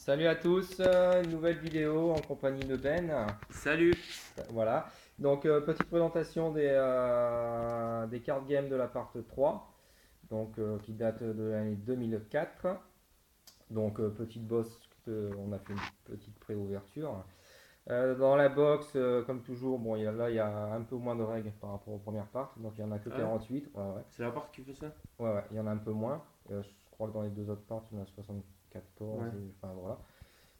Salut à tous, une nouvelle vidéo en compagnie de Ben. Salut. Voilà, donc petite présentation des cartes game de la part 3, donc, qui date de l'année 2004. Donc petite box, on a fait une petite pré-ouverture. Dans la box, comme toujours, bon, là il y a un peu moins de règles par rapport aux premières parts, donc il n'y en a que Ah ouais, 48. Ouais, ouais. c'est la part qui fait ça? Ouais, ouais, il y en a un peu moins. Je crois que dans les deux autres parts, il y en a 74, Ouais. enfin voilà.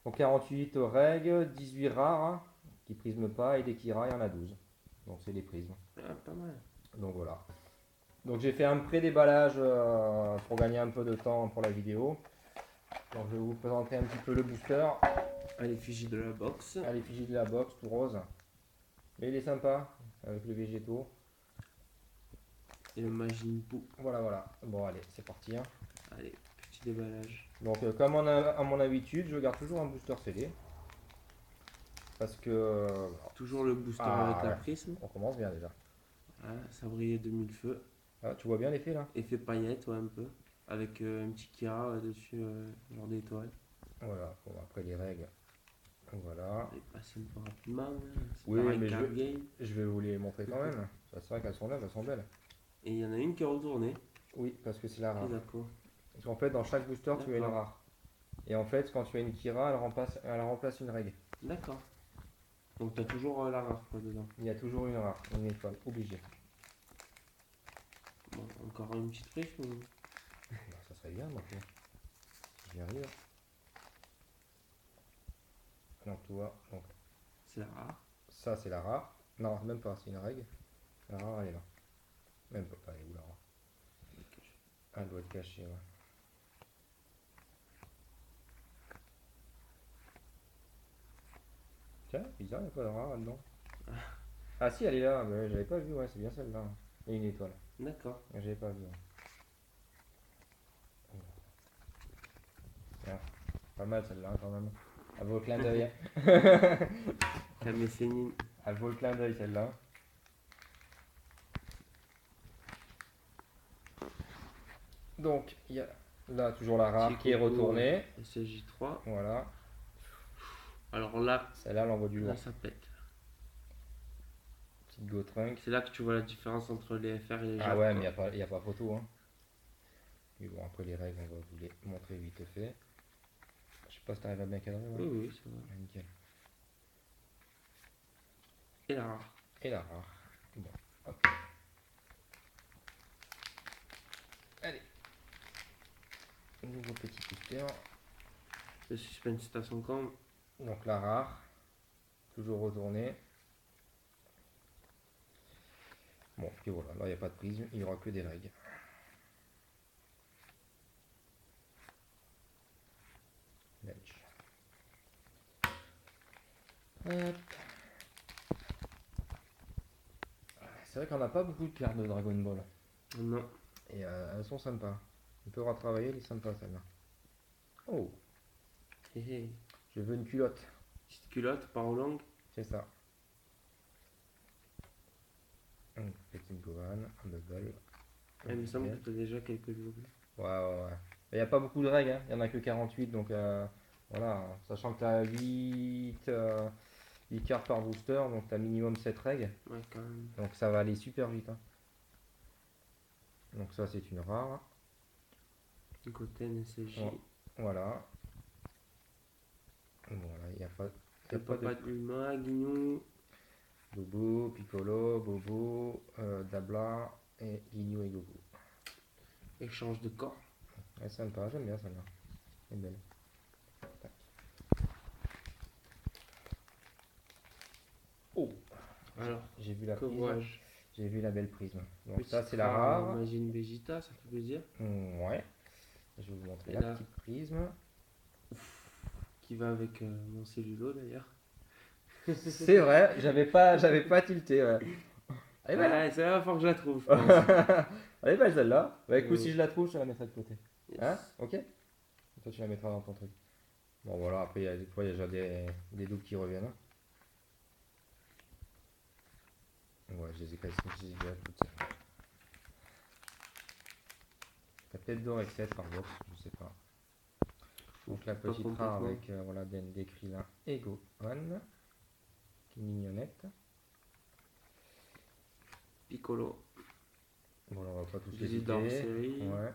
Donc 48 règles, 18 rares qui prisment pas et des Kira, il y en a 12. Donc c'est des prismes. Ah, pas mal. Donc voilà. Donc j'ai fait un pré-déballage pour gagner un peu de temps pour la vidéo. Donc je vais vous présenter un petit peu le booster À l'effigie de la box. à l'effigie de la box, tout rose. Mais il est sympa avec les végétaux. Et le Majin Buu. Voilà, voilà. Bon allez, c'est parti, hein. Allez, petit déballage. Donc comme à mon habitude, je garde toujours un booster scellé. Parce que... Toujours le booster avec ah la ouais, prisme. on commence bien déjà. Ah, ça brillait de mille feux. Ah, tu vois bien l'effet là? Effet paillette, ouais, un peu. Avec un petit Kira dessus, genre d'étoile. Voilà, bon, après les règles. Voilà. Elle est passée un peu rapidement, hein. C'est Oui, pareil mais card game. je vais vous les montrer quand même. C'est vrai qu'elles sont là, elles sont belles. Et il y en a une qui est retournée. Oui, parce que c'est la Ok, rare. d'accord. Parce qu'en fait, dans chaque booster, tu as une D'accord. rare. Et en fait, quand tu as une Kira, elle remplace une règle. D'accord. Donc t'as toujours la rare quoi dedans. Il y a toujours une rare, une étoile, obligé. Bon, encore une petite prisme ou... Bah, ça serait bien maintenant. Si j'y arrive. Donc, tu vois, donc, C'est la rare. ça c'est la rare. Non, même pas, c'est une règle. La rare, elle est là. Même pas, elle est où la rare? Elle doit être cachée, ouais. Tiens, bizarre, il n'y a pas de rare là-dedans. Ah si, elle est là, mais j'avais pas vu, ouais, c'est bien celle-là. Il y a une étoile. D'accord. J'avais pas vu. Ouais. Tiens, pas mal celle-là quand même. Elle vaut le clin d'œil. La mécénine. Elle vaut le clin d'œil celle-là. Donc, il y a là toujours la rare qui est retournée. SJ3. Voilà. Alors là, Celle-là, elle envoie du là lourd. ça pète. Petite Go Trunk. C'est là que tu vois la différence entre les FR et les Ah JAP ouais, mais quoi. y a pas photo. Hein. Mais bon, après les règles, on va vous les montrer vite fait. Je sais pas si t'arrives à bien cadrer. Ouais. Oui, oui, ça va. Ah, nickel. Et la rare. Et la rare. Bon, hop. Allez. Nouveau petit booster. Le suspense est à son camp. Donc la rare. Toujours retournée. Bon, et voilà, là il n'y a pas de prisme, il n'y aura que des règles. Ledge. Hop. C'est vrai qu'on n'a pas beaucoup de cartes de Dragon Ball. Non. Et elles sont sympas. On peut retravailler, elle est sympa celle-là. Oh, Hé hé. je veux une culotte. Petite culotte, paro longue. C'est ça. Petite Gohan, un bubble. Il me semble que tu as déjà quelques jours. Ouais, ouais, ouais. Il n'y a pas beaucoup de règles, hein. Il n'y en a que 48, donc voilà. Sachant que tu as 8 cartes par booster, donc tu as minimum 7 règles. Ouais, quand même. Donc ça va aller super vite. Hein. Donc ça c'est une rare. Goten, SJ. Bon, voilà. Voilà, il n'y a pas, y a Le pas de papa de Bulma, Guignou. Bobo, Piccolo, Bobo, Dabla et Guigno et Goku. Échange de corps. Elle est sympa, j'aime bien celle-là. Elle est belle. Tac. Oh, Alors, j'ai vu la que prisme. vois-je? J'ai vu la belle prisme. Donc Petite ça c'est la rare. Majin Vegeta, ça fait plaisir. Ouais. Je vais vous montrer Et la là, petite prisme. qui va avec mon cellulo d'ailleurs. C'est vrai, j'avais pas tilté. Ouais. Elle est belle. Hein. Ouais, c'est la fois que je la trouve, je pense. Elle est belle celle-là. Bah écoute, Oh. si je la trouve, je la mettrai de côté. Yes. Hein? Ok? Et toi, tu la mettras dans ton truc. Bon, voilà, après, des fois, il y a déjà des doubles qui reviennent. Hein. Ouais, je les ai quasi déjà toutes. T'as peut-être d'or avec 7 par box, je sais pas. Donc la Pas petite rare complètement. avec voilà, décrit là Ego One, qui est mignonnette. Piccolo. Bon, là, on va pas tous les Visite hors citer. série. Ouais.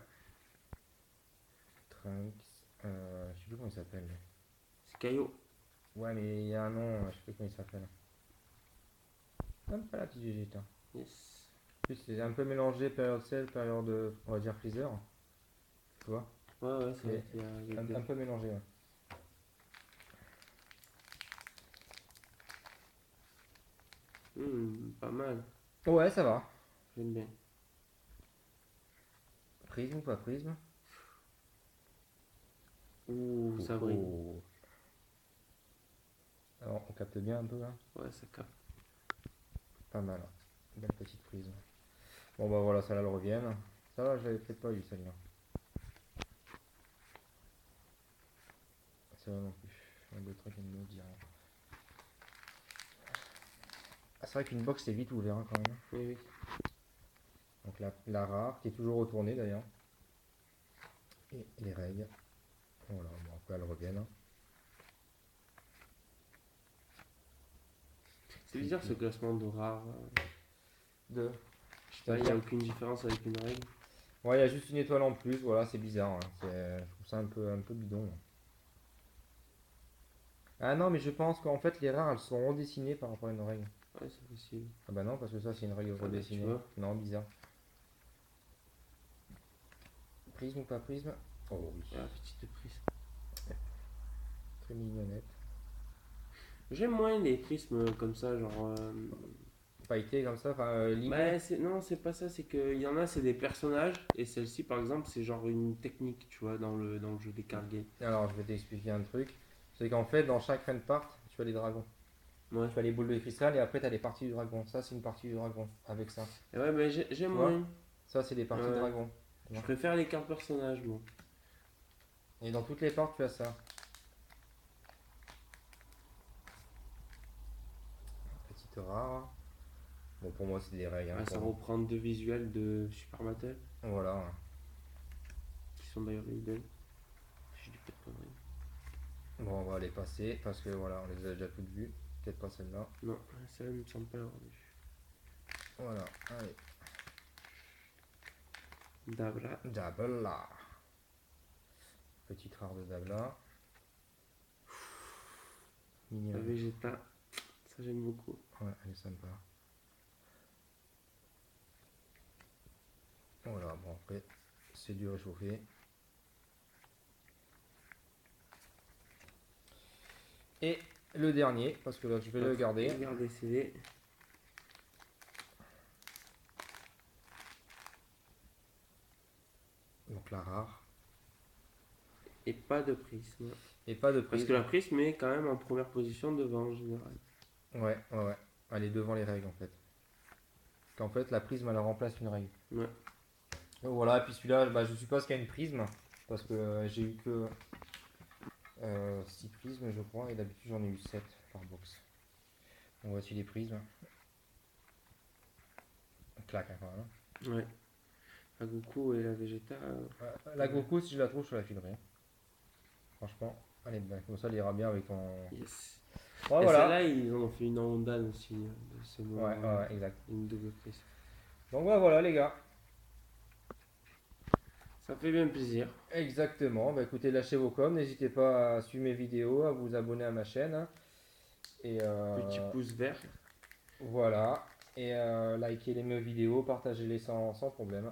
Trunks, je sais plus comment il s'appelle. C'est Caillot. Ouais, mais il y a un nom, je sais plus comment il s'appelle. Même pas la petite Vegeta. Yes. En plus, c'est un peu mélangé période sel, période, on va dire freezer. Tu vois? Ouais, ça va C'est être il y a un peu mélangé. Ouais. Pas mal. Ouais, ça va. J'aime bien. Prisme ou pas prisme? Ouh, ça brille. Oh. Alors, on capte bien un peu là. Ouais, ça capte. Pas mal. Belle petite prisme. Bon, bah voilà, ça là le revienne. Ça va, je l'avais peut-être pas eu celle-là. C'est vrai non plus. Un, deux trucs à me dire. Ah, c'est vrai qu'une box c'est vite ouvert hein, quand même. Oui, oui. Donc la rare, qui est toujours retournée d'ailleurs. Et les règles. Voilà, bon après elles reviennent. Hein. C'est bizarre ce classement de rares. Deux. Je sais pas, il n'y a aucune différence avec une règle. Ouais, il y a juste une étoile en plus, voilà, c'est bizarre. Hein. Je trouve ça un peu bidon. Ah non, mais je pense qu'en fait les rares elles sont redessinées par rapport à une règle. Ouais, c'est possible. Ah bah non, parce que ça c'est une règle Ah bah, tu redessinée. vois. Non, bizarre. Prisme ou pas prisme? Oh oui. Ah, petite prise. Très mignonnette. J'aime moins les prismes comme ça, genre. Pailleté comme ça, enfin limé. Bah, non, c'est pas ça, c'est qu'il y en a, c'est des personnages, et celle-ci, par exemple, c'est genre une technique, tu vois, dans le jeu des card games. Alors je vais t'expliquer un truc. C'est qu'en fait dans chaque friend part, tu as des dragons. Ouais. Tu as les boules de cristal et après tu as les parties du dragon. Ça c'est une partie du dragon avec ça. Et ouais, mais Tu j'aime vois? moins. Ça c'est des parties de Ouais. dragon. Tu Je vois. préfère les cartes personnages, moi. Et dans toutes les parts tu as ça. Petite rare. Bon pour moi c'est des règles. Hein, Ah, ça pour moi. reprend deux visuels de Super Battle, Voilà. qui sont d'ailleurs idoles. Si je dis pas de conneries. Bon on va les passer parce que voilà on les a déjà toutes vues. Peut-être pas celle-là. Non, celle-là, il me semble pas l'avoir vue. Voilà. Allez. Dabra. Dabla. Petite rare de Dabla. La Mignonne. Vegeta, ça j'aime beaucoup. Ouais, elle est sympa. Voilà, bon après, c'est du réchauffé. Et le dernier, parce que là je vais le garder. Regardez CD. Donc la rare. Et pas de prisme. Et pas de Parce prise. que la prisme est quand même en première position devant en général. Ouais. Elle est devant les règles en fait. Qu'en fait la prisme elle remplace une règle. Ouais. Donc voilà, et puis celui-là, bah, je suppose qu'il y a une prisme. Parce que j'ai eu que 6 prismes je crois. Et d'habitude j'en ai eu 7 par box. Donc voici les prismes. Claque hein, quand même. Ouais. La Goku et la Vegeta. La Goku si je la trouve je la filerai. Franchement, elle est belle. Comme ça elle ira bien avec ton... Yes. Ouais, Et voilà. celle-là, ils en ont fait une en Ondan aussi. De ce moment, Ouais, exact. une double prise. Donc voilà les gars. Ça fait bien plaisir. Exactement. Bah écoutez, lâchez vos coms. N'hésitez pas à suivre mes vidéos, à vous abonner à ma chaîne. Hein. Et Petit pouce vert. voilà. Et likez mes vidéos, partagez-les sans problème.